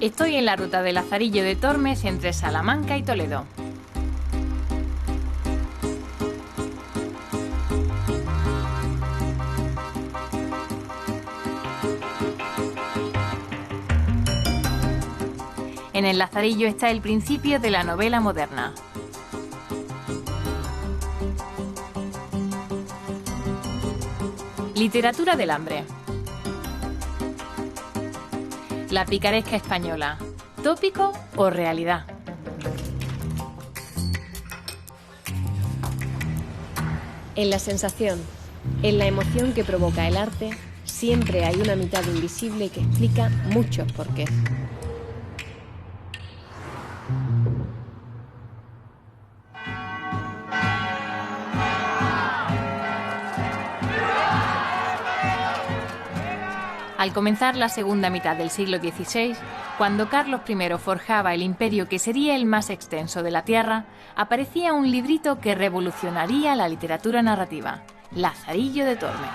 Estoy en la ruta del Lazarillo de Tormes entre Salamanca y Toledo. En el Lazarillo está el principio de la novela moderna. Literatura del hambre. La picaresca española. ¿Tópico o realidad? En la sensación, en la emoción que provoca el arte, siempre hay una mitad invisible que explica muchos porqués. Al comenzar la segunda mitad del siglo XVI, cuando Carlos I forjaba el imperio que sería el más extenso de la tierra, aparecía un librito que revolucionaría la literatura narrativa, Lazarillo de Tormes.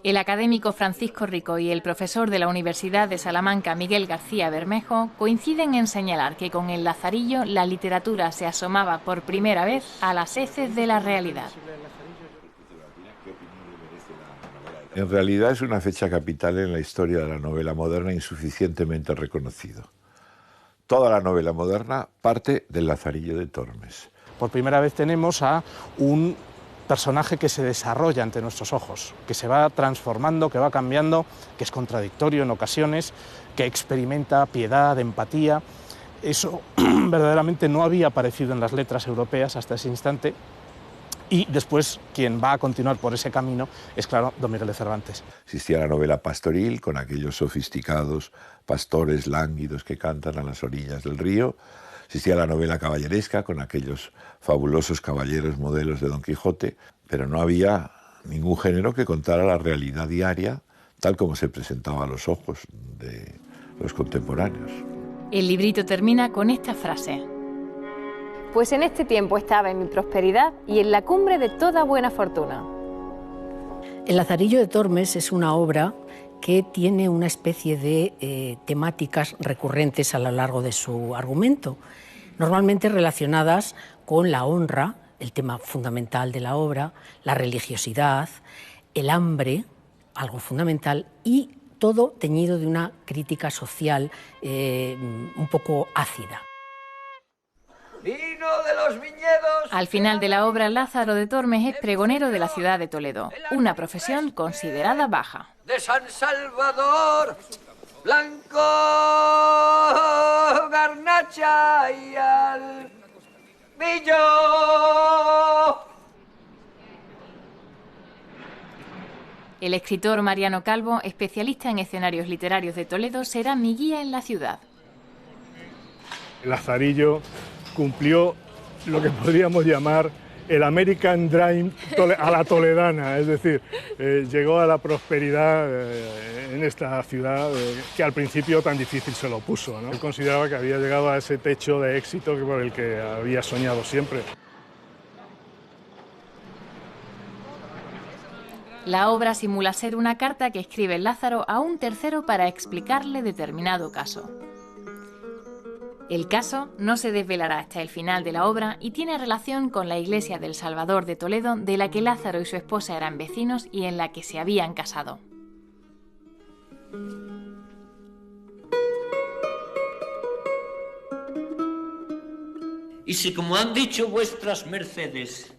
El académico Francisco Rico y el profesor de la Universidad de Salamanca, Miguel García Bermejo, coinciden en señalar que con el Lazarillo la literatura se asomaba por primera vez a las heces de la realidad. En realidad es una fecha capital en la historia de la novela moderna insuficientemente reconocido. Toda la novela moderna parte del Lazarillo de Tormes. Por primera vez tenemos a un personaje que se desarrolla ante nuestros ojos, que se va transformando, que va cambiando, que es contradictorio en ocasiones, que experimenta piedad, empatía. Eso verdaderamente no había aparecido en las letras europeas hasta ese instante. Y después, quien va a continuar por ese camino es, claro, Don Miguel de Cervantes. Existía la novela pastoril, con aquellos sofisticados pastores lánguidos que cantan a las orillas del río. Existía la novela caballeresca, con aquellos fabulosos caballeros modelos de Don Quijote, pero no había ningún género que contara la realidad diaria, tal como se presentaba a los ojos de los contemporáneos. El librito termina con esta frase: Pues en este tiempo estaba en mi prosperidad y en la cumbre de toda buena fortuna. El Lazarillo de Tormes es una obra que tiene una especie de temáticas recurrentes a lo largo de su argumento, normalmente relacionadas con la honra, el tema fundamental de la obra, la religiosidad, el hambre, algo fundamental, y todo teñido de una crítica social un poco ácida. ¡Vino de los viñedos! Al final de la obra, Lázaro de Tormes es pregonero de la ciudad de Toledo, una profesión considerada baja. De San Salvador, blanco, garnacha y al millo. El escritor Mariano Calvo, especialista en escenarios literarios de Toledo, será mi guía en la ciudad. El Lazarillo cumplió lo que podríamos llamar el American Dream a la toledana, es decir, llegó a la prosperidad en esta ciudad que al principio tan difícil se lo puso, ¿no? Él consideraba que había llegado a ese techo de éxito por el que había soñado siempre. La obra simula ser una carta que escribe Lázaro a un tercero para explicarle determinado caso. El caso no se desvelará hasta el final de la obra y tiene relación con la iglesia del Salvador de Toledo, de la que Lázaro y su esposa eran vecinos y en la que se habían casado. Y si, como han dicho vuestras mercedes,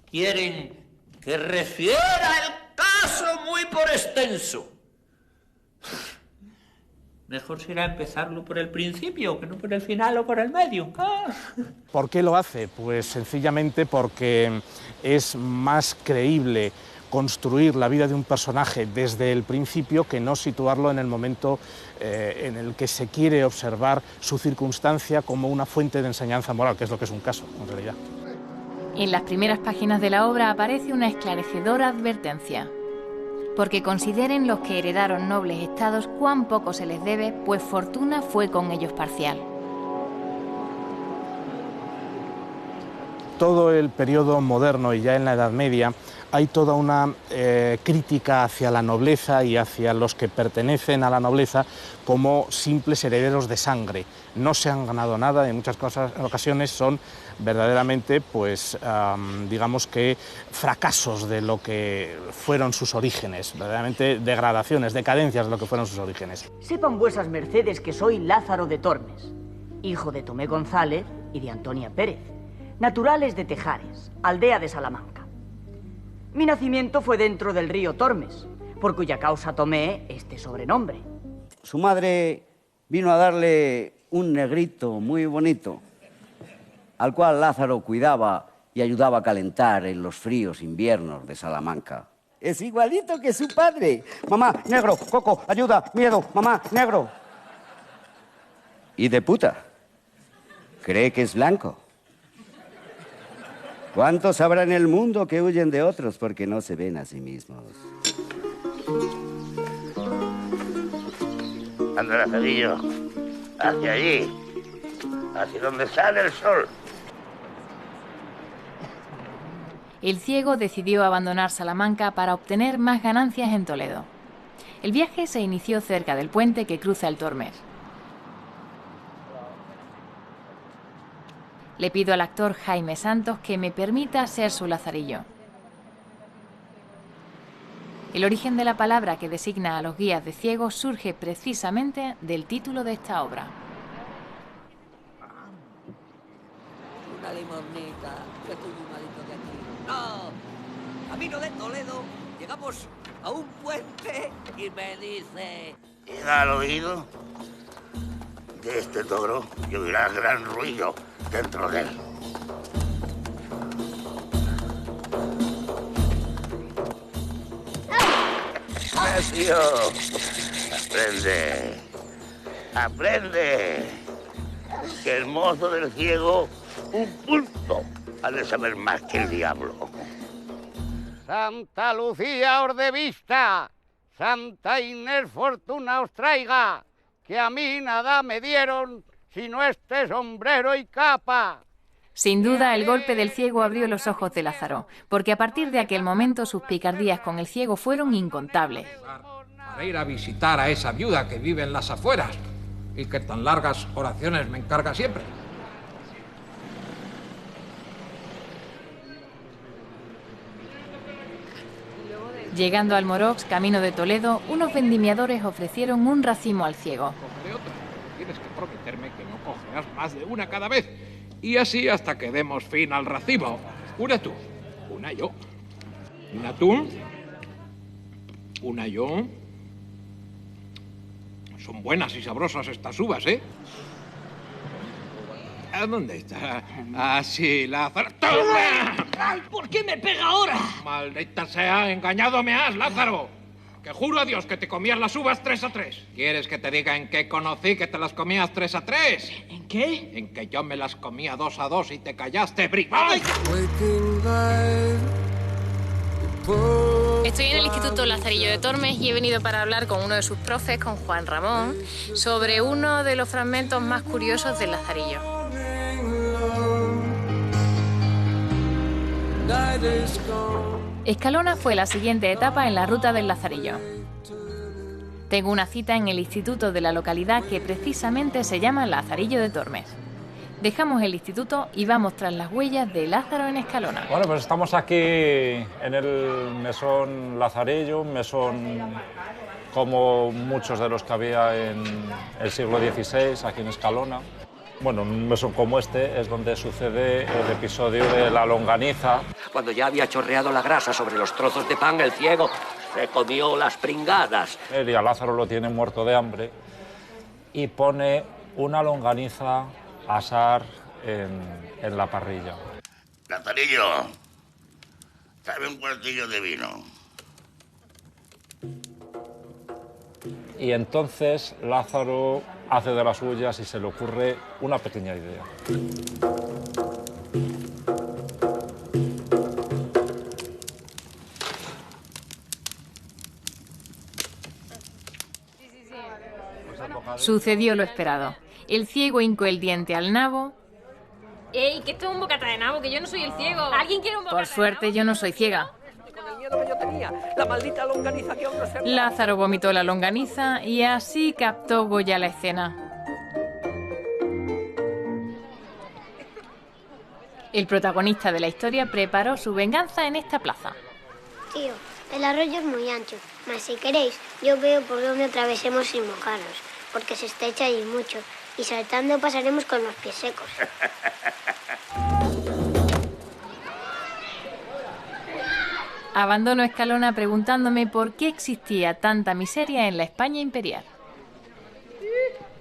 quieren que refiera el caso muy por extenso, mejor será empezarlo por el principio, que no por el final o por el medio. ¿Por qué lo hace? Pues sencillamente porque es más creíble construir la vida de un personaje desde el principio que no situarlo en el momento en el que se quiere observar su circunstancia como una fuente de enseñanza moral, que es lo que es un caso, en realidad. En las primeras páginas de la obra aparece una esclarecedora advertencia. Porque consideren los que heredaron nobles estados cuán poco se les debe, pues fortuna fue con ellos parcial. Todo el periodo moderno y ya en la Edad Media hay toda una crítica hacia la nobleza y hacia los que pertenecen a la nobleza como simples herederos de sangre. No se han ganado nada, en muchas ocasiones son verdaderamente, pues, digamos que fracasos de lo que fueron sus orígenes, verdaderamente degradaciones, decadencias de lo que fueron sus orígenes. Sepan vuesas mercedes que soy Lázaro de Tormes, hijo de Tomé González y de Antonia Pérez, naturales de Tejares, aldea de Salamanca. Mi nacimiento fue dentro del río Tormes, por cuya causa tomé este sobrenombre. Su madre vino a darle un negrito muy bonito, al cual Lázaro cuidaba y ayudaba a calentar en los fríos inviernos de Salamanca. Es igualito que su padre. Mamá, negro, Coco, ayuda, miedo, mamá, negro. Y de puta, cree que es blanco. ¿Cuántos habrá en el mundo que huyen de otros porque no se ven a sí mismos? Anda, Lazarillo, hacia allí, hacia donde sale el sol. El ciego decidió abandonar Salamanca para obtener más ganancias en Toledo. El viaje se inició cerca del puente que cruza el Tormes. Le pido al actor Jaime Santos que me permita ser su Lazarillo. El origen de la palabra que designa a los guías de ciegos surge precisamente del título de esta obra. Una limonita, que estoy muy malito de aquí. No, camino de Toledo, llegamos a un puente y me dice... Llega al oído de este toro y oirá gran ruido dentro de él. Necio, aprende, aprende, que el mozo del ciego, un pulpo, ha de saber más que el diablo. Santa Lucía os dé vista, Santa Inés fortuna os traiga, que a mí nada me dieron, sino este sombrero y capa. Sin duda, el golpe del ciego abrió los ojos de Lázaro, porque a partir de aquel momento sus picardías con el ciego fueron incontables. Para ir a visitar a esa viuda que vive en las afueras y que tan largas oraciones me encarga siempre. Llegando al Morox, camino de Toledo, unos vendimiadores ofrecieron un racimo al ciego. Cogeré otra. Tienes que prometerme que no cogerás más de una cada vez. Y así hasta que demos fin al racimo. Una tú, una yo. Una tú, una yo. Son buenas y sabrosas estas uvas, ¿eh? ¿A dónde está? Ah, sí, Lázaro. ¡Toma! ¡Ay, ¿por qué me pega ahora? Maldita sea, engañado me has, Lázaro. Que juro a Dios que te comías las uvas 3 a 3. ¿Quieres que te diga en qué conocí que te las comías 3 a 3? ¿En qué? En que yo me las comía 2 a 2 y te callaste, bribón. Estoy en el Instituto Lazarillo de Tormes y he venido para hablar con uno de sus profes, con Juan Ramón, sobre uno de los fragmentos más curiosos del Lazarillo. Escalona fue la siguiente etapa en la ruta del Lazarillo. Tengo una cita en el instituto de la localidad que precisamente se llama Lazarillo de Tormes. Dejamos el instituto y vamos tras las huellas de Lázaro en Escalona. Bueno, pues estamos aquí en el mesón Lazarillo, un mesón como muchos de los que había en el siglo XVI, aquí en Escalona. Bueno, en un mesón como este es donde sucede el episodio de la longaniza. Cuando ya había chorreado la grasa sobre los trozos de pan, el ciego se comió las pringadas. Él y a Lázaro lo tiene muerto de hambre y pone una longaniza a asar en la parrilla. Lazarillo, tráeme un cuartillo de vino. Y entonces Lázaro hace de las suyas y se le ocurre una pequeña idea. Sucedió lo esperado. El ciego hincó el diente al nabo. ¡Ey, que esto es un bocata de nabo, que yo no soy el ciego! ¿Alguien quiere un bocata Por suerte, yo no soy ciega. mía, la maldita longaniza que aún no se... Lázaro vomitó la longaniza y así captó Goya la escena. El protagonista de la historia preparó su venganza en esta plaza. Tío, el arroyo es muy ancho, mas si queréis, yo veo por dónde atravesemos sin mojarnos, porque se estrecha allí mucho, y saltando pasaremos con los pies secos. Abandono Escalona preguntándome por qué existía tanta miseria en la España imperial.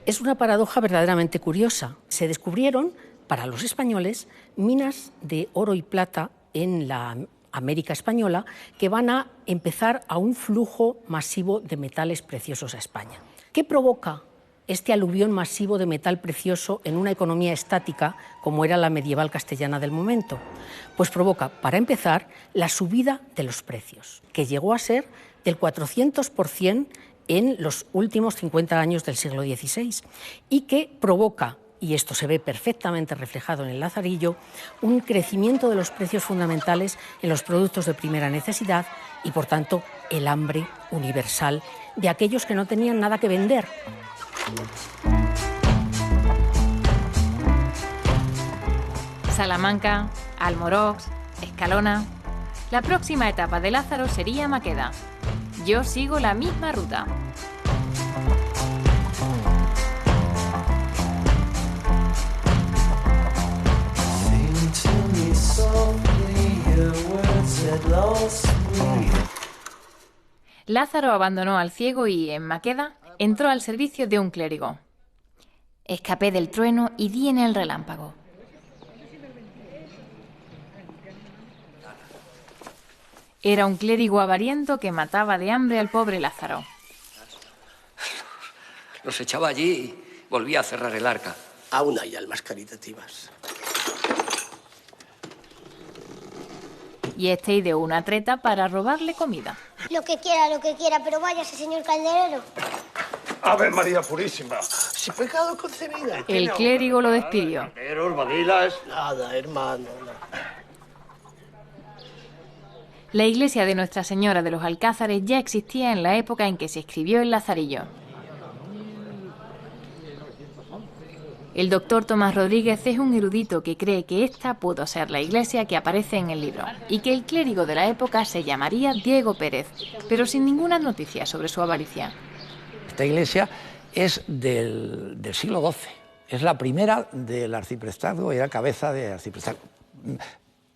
Es una paradoja verdaderamente curiosa. Se descubrieron, para los españoles, minas de oro y plata en la América española que van a empezar a un flujo masivo de metales preciosos a España. ¿Qué provoca este aluvión masivo de metal precioso en una economía estática como era la medieval castellana del momento? Pues provoca, para empezar, la subida de los precios, que llegó a ser del 400% en los últimos 50 años del siglo XVI y que provoca, y esto se ve perfectamente reflejado en el Lazarillo, un crecimiento de los precios fundamentales en los productos de primera necesidad y, por tanto, el hambre universal de aquellos que no tenían nada que vender. Salamanca, Almorox, Escalona. La próxima etapa de Lázaro sería Maqueda. Yo sigo la misma ruta. Lázaro abandonó al ciego y, en Maqueda, entró al servicio de un clérigo. Escapé del trueno y di en el relámpago. Era un clérigo avariento que mataba de hambre al pobre Lázaro. Los echaba allí y volvía a cerrar el arca. Aún hay almas caritativas. Y este ideó una treta para robarle comida. Lo que quiera, pero váyase, señor calderero. Ave María Purísima. Si pecado concebida. El clérigo lo despidió. Nada, hermano. La iglesia de Nuestra Señora de los Alcázares ya existía en la época en que se escribió el Lazarillo. El doctor Tomás Rodríguez es un erudito que cree que esta pudo ser la iglesia que aparece en el libro y que el clérigo de la época se llamaría Diego Pérez, pero sin ninguna noticia sobre su avaricia. Esta iglesia es del siglo XII, es la primera del arciprestazgo, era cabeza de arciprestazgo,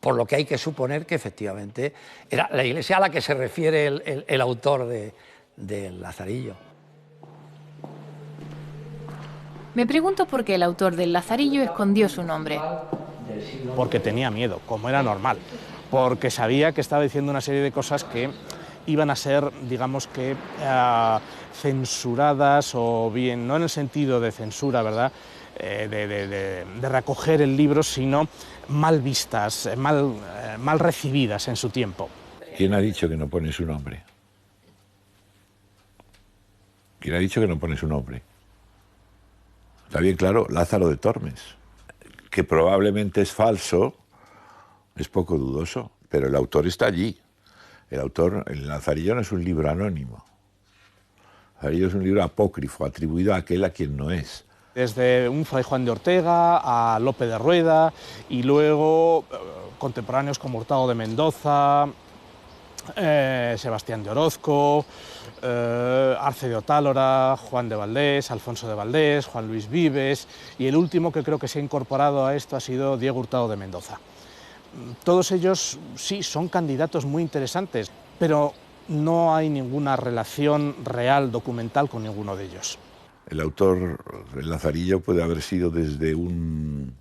por lo que hay que suponer que efectivamente era la iglesia a la que se refiere el autor del Lazarillo. Me pregunto por qué el autor del Lazarillo escondió su nombre. Porque tenía miedo, como era normal, porque sabía que estaba diciendo una serie de cosas que iban a ser, digamos que, censuradas, o bien, no en el sentido de censura, ¿verdad?, de recoger el libro, sino mal vistas, mal recibidas en su tiempo. ¿Quién ha dicho que no pone su nombre? ¿Quién ha dicho que no pone su nombre? Está bien claro, Lázaro de Tormes, que probablemente es falso, es poco dudoso, pero el autor está allí. El Lazarillo no es un libro anónimo. El Lazarillo es un libro apócrifo, atribuido a aquel a quien no es. Desde un Fray Juan de Ortega a Lope de Rueda y luego contemporáneos como Hurtado de Mendoza, Sebastián de Orozco, Arce de Otálora, Juan de Valdés, Alfonso de Valdés, Juan Luis Vives, y el último que creo que se ha incorporado a esto ha sido Diego Hurtado de Mendoza. Todos ellos sí son candidatos muy interesantes, pero no hay ninguna relación real, documental, con ninguno de ellos. El autor del Lazarillo puede haber sido desde un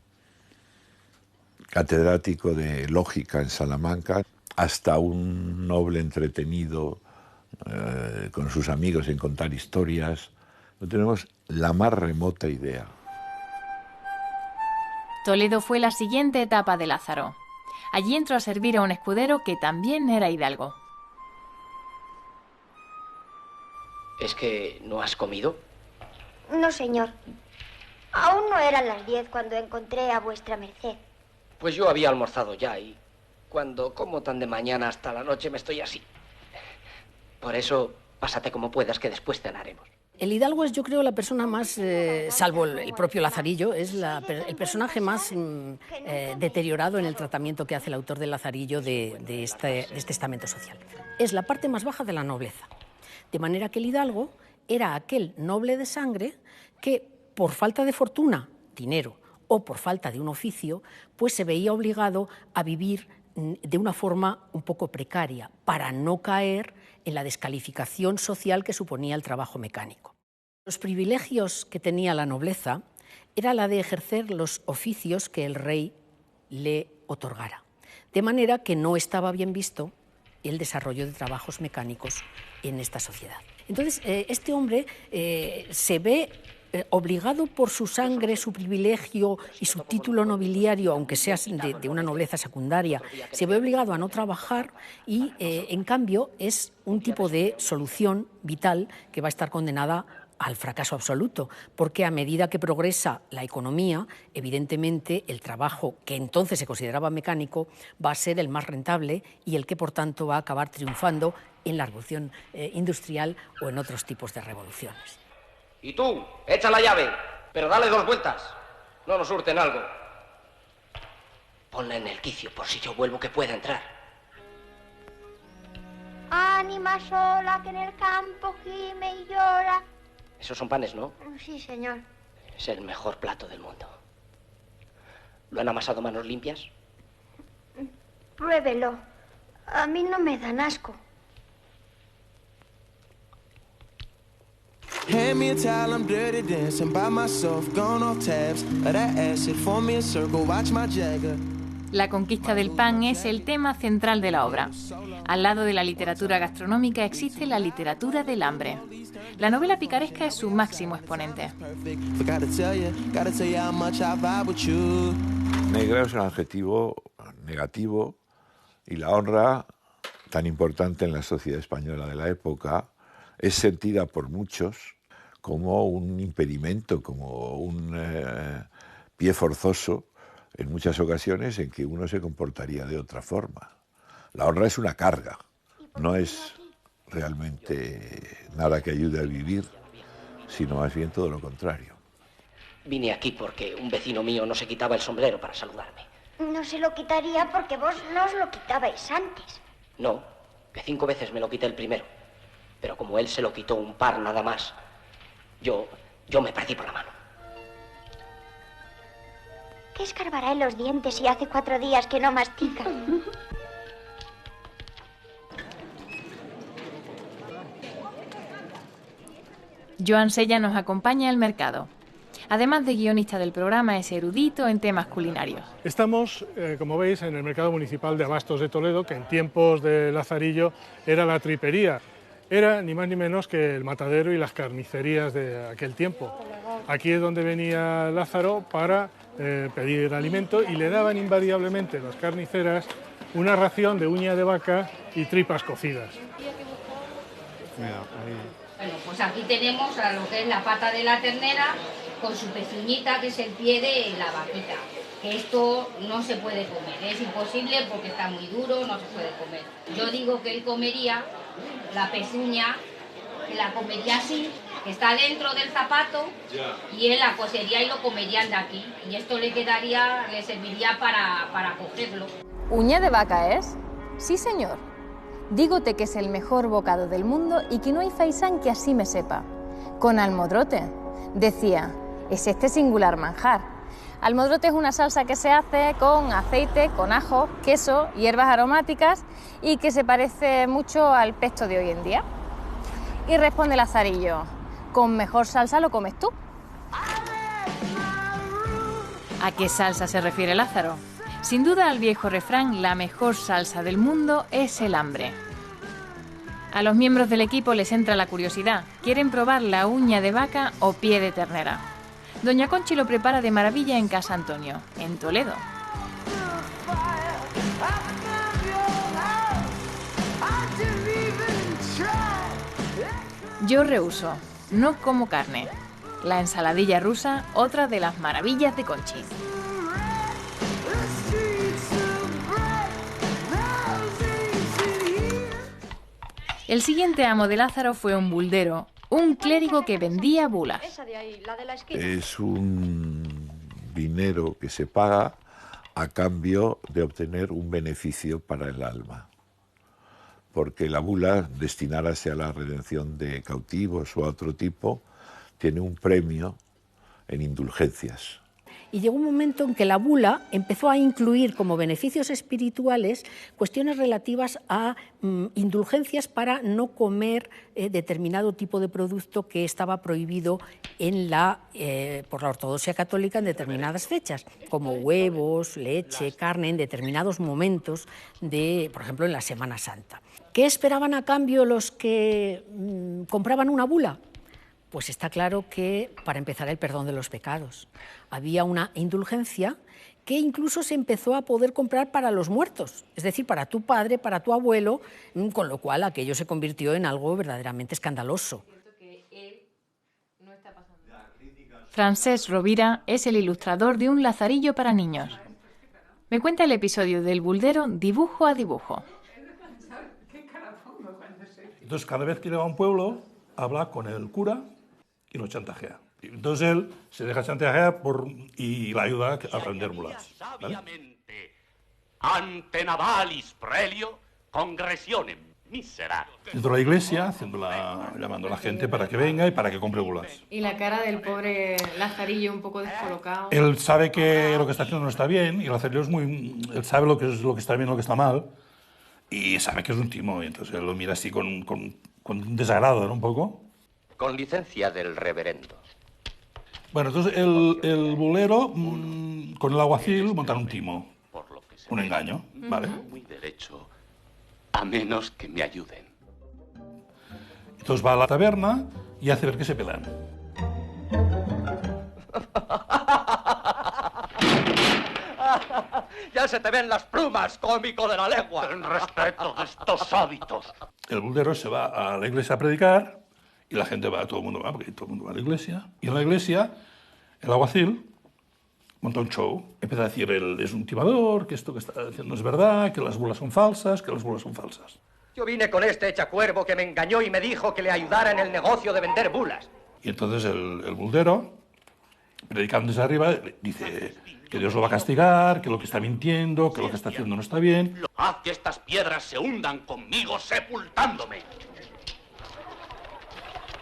catedrático de lógica en Salamanca hasta un noble entretenido con sus amigos en contar historias. No tenemos la más remota idea. Toledo fue la siguiente etapa de Lázaro. Allí entró a servir a un escudero que también era hidalgo. ¿Es que no has comido? No, señor. Aún no eran las 10 cuando encontré a vuestra merced. Pues yo había almorzado ya y cuando como tan de mañana hasta la noche me estoy así. Por eso, pásate como puedas, que después cenaremos. El hidalgo es, yo creo, la persona más, salvo el propio Lazarillo, es el personaje más deteriorado en el tratamiento que hace el autor del Lazarillo de este estamento social. Es la parte más baja de la nobleza. De manera que el hidalgo era aquel noble de sangre que, por falta de fortuna, dinero, o por falta de un oficio, pues se veía obligado a vivir de una forma un poco precaria, para no caer en la descalificación social que suponía el trabajo mecánico. Los privilegios que tenía la nobleza era la de ejercer los oficios que el rey le otorgara, de manera que no estaba bien visto el desarrollo de trabajos mecánicos en esta sociedad. Entonces, este hombre se ve obligado por su sangre, su privilegio y su título nobiliario, aunque sea de una nobleza secundaria, se ve obligado a no trabajar y, en cambio, es un tipo de solución vital que va a estar condenada al fracaso absoluto, porque a medida que progresa la economía, evidentemente el trabajo que entonces se consideraba mecánico va a ser el más rentable y el que, por tanto, va a acabar triunfando en la revolución industrial o en otros tipos de revoluciones. Y tú, echa la llave, pero dale 2 vueltas. No nos hurten algo. Ponla en el quicio, por si yo vuelvo que pueda entrar. Ánima sola que en el campo gime y llora. Esos son panes, ¿no? Sí, señor. Es el mejor plato del mundo. ¿Lo han amasado manos limpias? Pruébelo. A mí no me dan asco. Hand me a towel, I'm dirty dancing by myself, gone off tabs of that acid, form me a circle, watch my Jagger. La conquista del pan es el tema central de la obra. Al lado de la literatura gastronómica existe la literatura del hambre. La novela picaresca es su máximo exponente. Negra es un adjetivo negativo y la honra, tan importante en la sociedad española de la época, es sentida por muchos como un impedimento, como un pie forzoso en muchas ocasiones en que uno se comportaría de otra forma. La honra es una carga, no es realmente nada que ayude a vivir, sino más bien todo lo contrario. Vine aquí porque un vecino mío no se quitaba el sombrero para saludarme. No se lo quitaría porque vos no os lo quitabais antes. No, que 5 veces me lo quité el primero. Pero como él se lo quitó un par nada más, yo me perdí por la mano. ¿Qué escarbará en los dientes si hace 4 días que no mastica? Joan Sella nos acompaña al mercado. Además de guionista del programa, es erudito en temas culinarios. Estamos, como veis, en el mercado municipal de Abastos de Toledo, que en tiempos de Lazarillo era la tripería. Era ni más ni menos que el matadero y las carnicerías de aquel tiempo. Aquí es donde venía Lázaro para pedir alimento y le daban invariablemente las carniceras una ración de uña de vaca y tripas cocidas. Bueno, pues aquí tenemos a lo que es la pata de la ternera con su pezuñita, que es el pie de la vaquita. Que esto no se puede comer, es imposible porque está muy duro, no se puede comer. Yo digo que él comería la pezuña, que la comería así, que está dentro del zapato, y él la cosería y lo comerían de aquí. Y esto le quedaría, le serviría para cogerlo. ¿Uña de vaca es? Sí, señor. Dígote que es el mejor bocado del mundo y que no hay faisán que así me sepa. Con almodrote. Decía, es este singular manjar. Almodrote es una salsa que se hace con aceite, con ajo, queso, hierbas aromáticas y que se parece mucho al pesto de hoy en día. Y responde Lazarillo, ¿con mejor salsa lo comes tú? ¿A qué salsa se refiere Lázaro? Sin duda al viejo refrán, la mejor salsa del mundo es el hambre. A los miembros del equipo les entra la curiosidad. Quieren probar la uña de vaca o pie de ternera. Doña Conchi lo prepara de maravilla en Casa Antonio, en Toledo. Yo rehuso, no como carne. La ensaladilla rusa, otra de las maravillas de Conchi. El siguiente amo de Lázaro fue un buldero, un clérigo que vendía bulas. Es un dinero que se paga a cambio de obtener un beneficio para el alma. Porque la bula, destinarse a la redención de cautivos o a otro tipo, tiene un premio en indulgencias. Y llegó un momento en que la bula empezó a incluir como beneficios espirituales cuestiones relativas a indulgencias para no comer determinado tipo de producto que estaba prohibido por la ortodoxia católica en determinadas fechas, como huevos, leche, carne, en determinados momentos, por ejemplo, en la Semana Santa. ¿Qué esperaban a cambio los que compraban una bula? Pues está claro que, para empezar, el perdón de los pecados. Había una indulgencia que incluso se empezó a poder comprar para los muertos, es decir, para tu padre, para tu abuelo, con lo cual aquello se convirtió en algo verdaderamente escandaloso. Francesc Rovira es el ilustrador de un lazarillo para niños. Me cuenta el episodio del buldero dibujo a dibujo. Entonces, cada vez que llega a un pueblo, habla con el cura y lo chantajea. Entonces él se deja chantajear y la ayuda a vender bulas. ¿Vale? Ante navalis prelio congresionem misera. Dentro de la iglesia, llamando a la gente para que venga y para que compre bulas. Y la cara del pobre lazarillo un poco descolocado. Él sabe que lo que está haciendo no está bien y el lazarillo él sabe lo que está bien y lo que está mal y sabe que es un timo y entonces él lo mira así con desagrado, ¿no? Un poco. Con licencia del reverendo. Bueno, entonces el bulero con el alguacil montan un timo, un engaño, ¿vale? Muy derecho, a menos que me ayuden. Entonces va a la taberna y hace ver que se pelean. Ya se te ven las plumas, cómico de la lengua. En respeto de estos hábitos. El buldero se va a la iglesia a predicar y la gente va, todo el mundo va, porque todo el mundo va a la iglesia. Y en la iglesia, el alguacil monta un show. Empieza a decir, él es un timador, que esto que está diciendo es verdad, que las bulas son falsas, que las bulas son falsas. Yo vine con este echacuervo que me engañó y me dijo que le ayudara en el negocio de vender bulas. Y entonces el buldero, predicando desde arriba, dice que Dios lo va a castigar, que lo que está mintiendo, que lo que está haciendo no está bien. Haz que estas piedras se hundan conmigo sepultándome.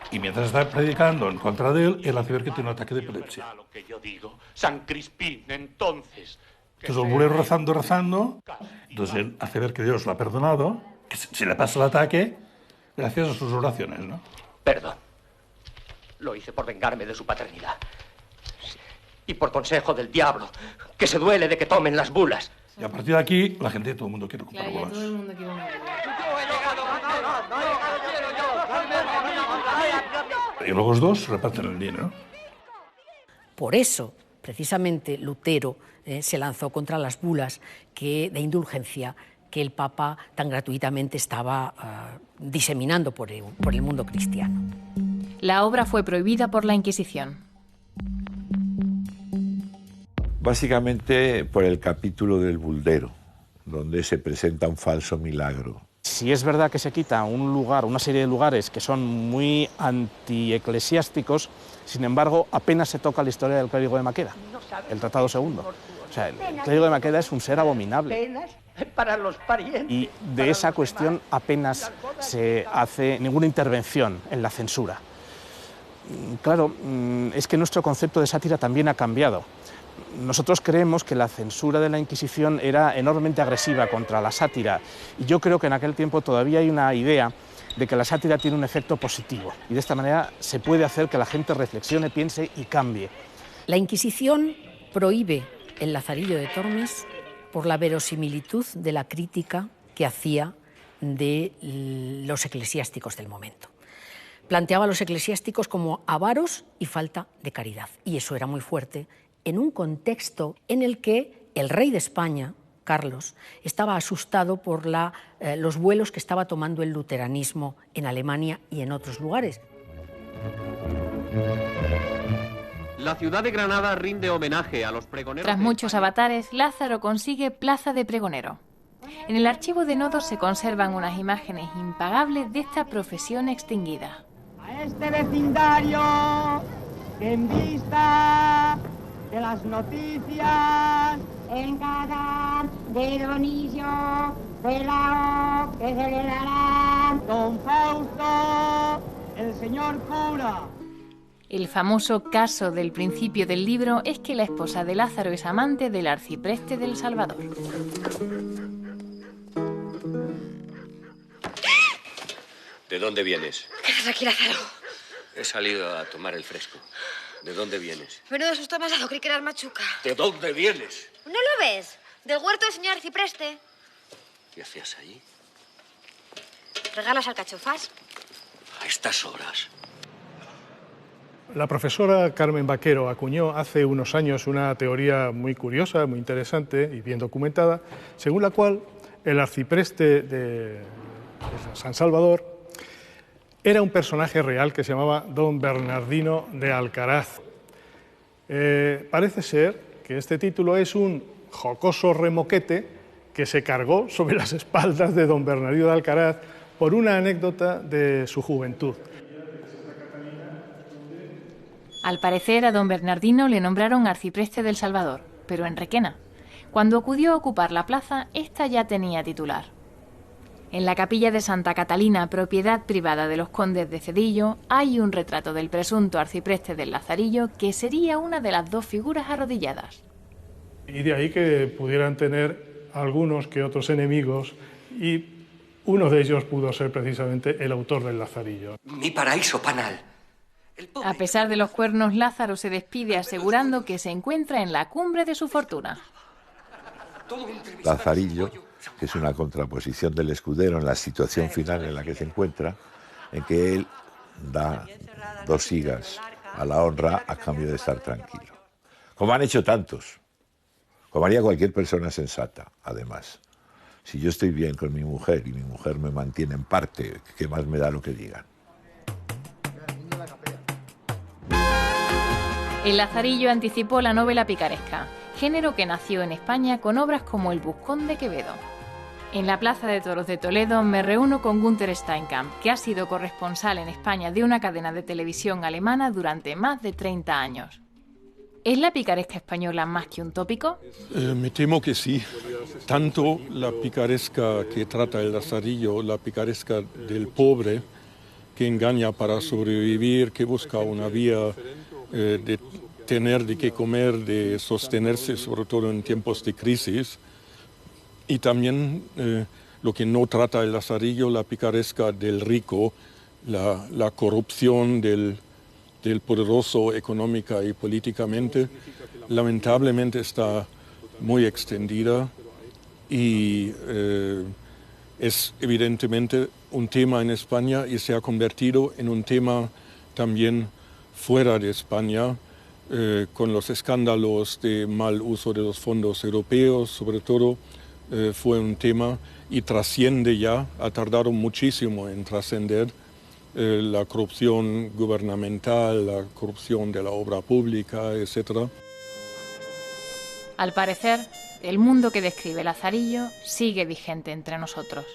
Y mientras está predicando en contra de él hace ver que tiene un ataque de epilepsia. Lo que yo digo, San Crispín, entonces... Entonces el bulero rezando, entonces él hace ver que Dios lo ha perdonado, que se le pasa el ataque gracias a sus oraciones, ¿no? Perdón. Lo hice por vengarme de su paternidad. Y por consejo del diablo, que se duele de que tomen las bulas. Y a partir de aquí, la gente, todo el mundo quiere comprar bulas. Todo el mundo quiere una bula. Y luego los dos reparten el dinero. Por eso, precisamente, Lutero se lanzó contra las bulas de indulgencia que el Papa tan gratuitamente estaba diseminando por el mundo cristiano. La obra fue prohibida por la Inquisición. Básicamente por el capítulo del buldero, donde se presenta un falso milagro. Si es verdad que se quita una serie de lugares que son muy antieclesiásticos, sin embargo, apenas se toca la historia del clérigo de Maqueda, el Tratado II. O sea, el clérigo de Maqueda es un ser abominable. Para los parientes. Y de esa cuestión apenas se hace ninguna intervención en la censura. Claro, es que nuestro concepto de sátira también ha cambiado. Nosotros creemos que la censura de la Inquisición era enormemente agresiva contra la sátira y yo creo que en aquel tiempo todavía hay una idea de que la sátira tiene un efecto positivo y de esta manera se puede hacer que la gente reflexione, piense y cambie. La Inquisición prohíbe el Lazarillo de Tormes por la verosimilitud de la crítica que hacía de los eclesiásticos del momento. Planteaba a los eclesiásticos como avaros y falta de caridad y eso era muy fuerte en un contexto en el que el rey de España, Carlos, estaba asustado por los vuelos que estaba tomando el luteranismo en Alemania y en otros lugares. La ciudad de Granada rinde homenaje a los pregoneros. Tras muchos avatares, Lázaro consigue plaza de pregonero. En el archivo de Nodos se conservan unas imágenes impagables de esta profesión extinguida. A este vecindario que en vista de las noticias en casa de Dionisio Pelao que celebrará don Fausto, el señor cura. El famoso caso del principio del libro es que la esposa de Lázaro es amante del arcipreste del Salvador. ¿De dónde vienes? ¿Qué haces aquí, Lázaro? He salido a tomar el fresco. ¿De dónde vienes? Menudo susto me has dado, creí que eras machuca. ¿De dónde vienes? ¿No lo ves? Del huerto del señor arcipreste. ¿Qué hacías allí? ¿Regalas alcachofas? A estas horas. La profesora Carmen Vaquero acuñó hace unos años una teoría muy curiosa, muy interesante y bien documentada, según la cual el arcipreste de San Salvador era un personaje real que se llamaba don Bernardino de Alcaraz. Parece ser que este título es un jocoso remoquete que se cargó sobre las espaldas de don Bernardino de Alcaraz por una anécdota de su juventud. Al parecer, a don Bernardino le nombraron arcipreste del Salvador, pero en Requena. Cuando acudió a ocupar la plaza, ésta ya tenía titular. En la capilla de Santa Catalina, propiedad privada de los condes de Cedillo, hay un retrato del presunto arcipreste del Lazarillo que sería una de las dos figuras arrodilladas. Y de ahí que pudieran tener algunos que otros enemigos, y uno de ellos pudo ser precisamente el autor del Lazarillo. Mi paraíso panal. A pesar de los cuernos, Lázaro se despide asegurando que se encuentra en la cumbre de su fortuna. Lazarillo, que es una contraposición del escudero en la situación final en la que se encuentra, en que él da 2 higas a la honra a cambio de estar tranquilo. Como han hecho tantos, como haría cualquier persona sensata, además. Si yo estoy bien con mi mujer y mi mujer me mantiene en parte, ¿qué más me da lo que digan? El Lazarillo anticipó la novela picaresca, género que nació en España con obras como El Buscón de Quevedo. En la Plaza de Toros de Toledo me reúno con Günther Steinkamp, que ha sido corresponsal en España de una cadena de televisión alemana durante más de 30 años. ¿Es la picaresca española más que un tópico? Me temo que sí. Tanto la picaresca que trata el Lazarillo, la picaresca del pobre, que engaña para sobrevivir, que busca una vía de tener de qué comer, de sostenerse, sobre todo en tiempos de crisis. Y también lo que no trata el Lazarillo, la picaresca del rico, la corrupción del poderoso económica y políticamente, lamentablemente está muy extendida y es evidentemente un tema en España y se ha convertido en un tema también fuera de España, con los escándalos de mal uso de los fondos europeos, sobre todo, fue un tema y trasciende ya, ha tardado muchísimo en trascender la corrupción gubernamental, la corrupción de la obra pública, etc. Al parecer, el mundo que describe Lazarillo sigue vigente entre nosotros.